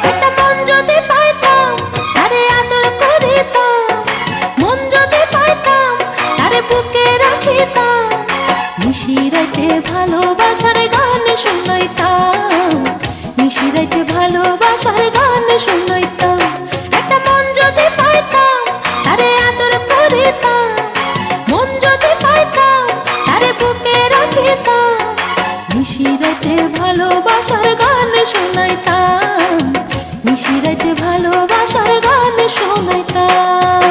একটা মন যদি পাইতাম তারে আদর করিতাম, মন যদি পাইতাম তারে বুকে রাখিতাম, নিশিরাতে ভালোবাসার গান শুনাইতাম, নিশিরাতে ভালোবাসার গান শুনাইতাম। একটা মন যদি পাইতাম তারে আদর করিতাম, মন যদি পাইতাম তারে বুকে রাখিতাম, নিশিরাতে ভালোবাসার গান শুনাইতাম, নিশিরাতে ভালোবাসার গান শুনাইতাম।